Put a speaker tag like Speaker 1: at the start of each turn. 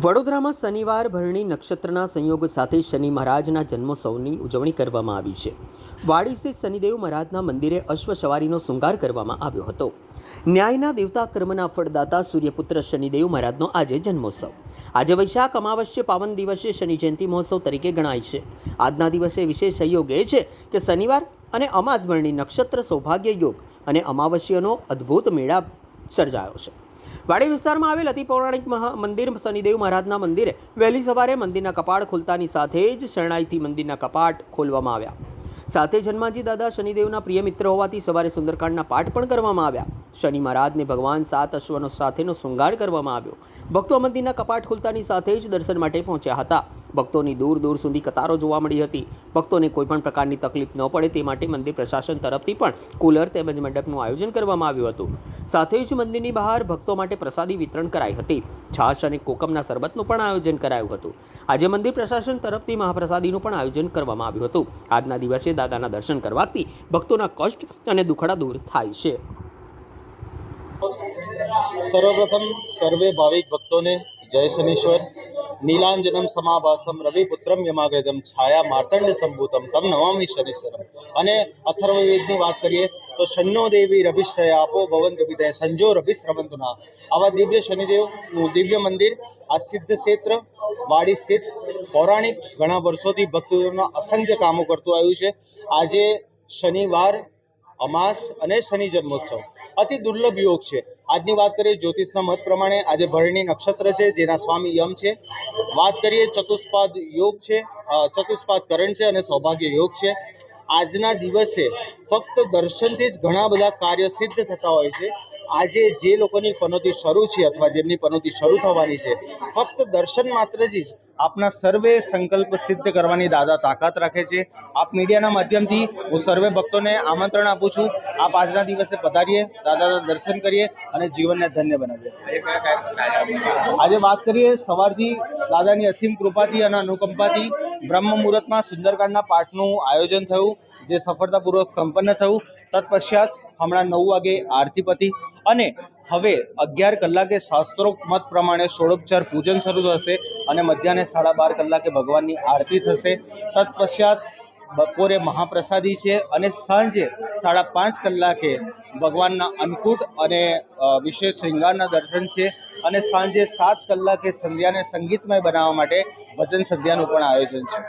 Speaker 1: વડોદરામાં શનિવાર ભરણી નક્ષત્રના સંયોગ સાથે શનિ મહારાજના જન્મોત્સવની ઉજવણી કરવામાં આવી છે. વાડી સ્થિત શનિદેવ મહારાજના મંદિરે અશ્વ સવારીનો શૃંગાર કરવામાં આવ્યો હતો. ન્યાયના દેવતા, કર્મના ફળદાતા સૂર્યપુત્ર શનિદેવ મહારાજનો આજે જન્મોત્સવ. આજે વૈશાખ અમાવસ્ય પાવન દિવસે શનિ જયંતિ મહોત્સવ તરીકે ગણાય છે. આજના દિવસે વિશેષ સંયોગ એ છે કે શનિવાર અને અમાસ ભરણી નક્ષત્ર સૌભાગ્ય યોગ અને અમાવસ્યનો અદ્ભુત મેળાપ સર્જાયો છે. વાડી વિસ્તારમાં આવેલ અતિ પૌરાણિક મંદિર શનિદેવ મહારાજના મંદિરે વહેલી સવારે મંદિરના કપાટ ખુલતાની સાથે જ શરણાઈથી મંદિરના કપાટ ખોલવામાં આવ્યા. સાથે જ હનુમાનજી દાદા શનિદેવના પ્રિય મિત્ર હોવાથી સવારે સુંદરકાંડના પાઠ પણ કરવામાં આવ્યા. શનિ મહારાજને ભગવાન 7 અશ્વનો સાથેનો શૃંગાર કરવામાં આવ્યો. ભક્તો મંદિરના કપાટ ખુલતાની સાથે જ દર્શન માટે પહોંચ્યા હતા. ભક્તોની દૂર દૂર સુધી કતારો જોવા મળી હતી. ભક્તોને કોઈપણ પ્રકારની તકલીફ ન પડે તે માટે મંદિર પ્રશાસન તરફથી પણ કુલર તેમજ મંડપનું આયોજન કરવામાં આવ્યું હતું. સાથે જ મંદિરની બહાર ભક્તો માટે પ્રસાદી વિતરણ કરાઈ હતી. છાશ અને કોકમના શરબતનું પણ આયોજન કરાયું હતું. આજે મંદિર પ્રશાસન તરફથી મહાપ્રસાદીનું પણ આયોજન કરવામાં આવ્યું હતું. આજના દિવસે દાદાના દર્શન કરવાથી ભક્તોના કષ્ટ અને દુખડા દૂર થાય છે.
Speaker 2: सर्वप्रथम सर्वे भाविक भक्तों ने जय शनीश्वर. नीलांजनम समाभासम रविपुत्रम यमाग्रजम छाया मार्तंड संभूतम तम नमामि शनीश्वरम. અને અથર્વવેદની વાત કરીએ તો શન્નો દેવી રભિશ્રયા આપો ભવન રવિદય સંજો રભિશ્રવંતુના. આવા દિવ્ય શનિદેવનું દિવ્ય મંદિર આ સિદ્ધ ક્ષેત્ર વાડી સ્થિત પૌરાણિક ઘણા વર્ષોથી ભક્તોના અસંખ્ય કામો કરતું આવ્યું છે. આજે શનિવાર, અમાસ અને શનિ જન્મોત્સવ અતિ દુર્લભ યોગ છે. આજની વાત કરીએ જ્યોતિષના મત પ્રમાણે આજે ભરણી નક્ષત્ર છે, જેના સ્વામી યમ છે. વાત કરીએ ચતુષ્પાદ યોગ છે, ચતુષ્પાદ કરણ છે અને સૌભાગ્ય યોગ છે. આજના દિવસે ફક્ત દર્શનથી જ ઘણા બધા કાર્ય સિદ્ધ થતા હોય છે. આજે જે લોકોની પનોતી શરૂ છે અથવા જેમની પનોતી શરૂ થવાની છે, ફક્ત દર્શન માત્રથી જ આપના સર્વે સંકલ્પ સિદ્ધ કરવાની દાદા તાકાત રાખે છે. આપ મીડિયાના માધ્યમથી હું સર્વે ભક્તોને આમંત્રણ આપું છું, આપ આજના દિવસે પધારીએ, દાદાના દર્શન કરીએ અને જીવનને ધન્ય બનાવીએ. આજે વાત કરીએ સવારથી દાદાની અસીમ કૃપાથી અને અનુકંપાથી બ્રહ્મ મુહૂર્તમાં સુંદરકાંડના પાઠનું આયોજન થયું, જે સફળતાપૂર્વક સંપન્ન થયું. તત્પશ્ચાત હમણાં 9 વાગે આરતી પતી અને હવે 11 કલાકે શાસ્ત્રોક્ત મત પ્રમાણે ષોડોપચાર પૂજન શરૂ થશે અને મધ્યાહને 12:30 કલાકે ભગવાનની આરતી થશે. તત્પશ્ચાત બપોરે મહાપ્રસાદી છે અને સાંજે 5:30 કલાકે ભગવાનના અન્નકૂટ અને વિશેષ શૃંગારના દર્શન છે અને સાંજે 7 કલાકે સંધ્યાને સંગીતમય બનાવવા માટે ભજન સંધ્યાનું પણ આયોજન છે.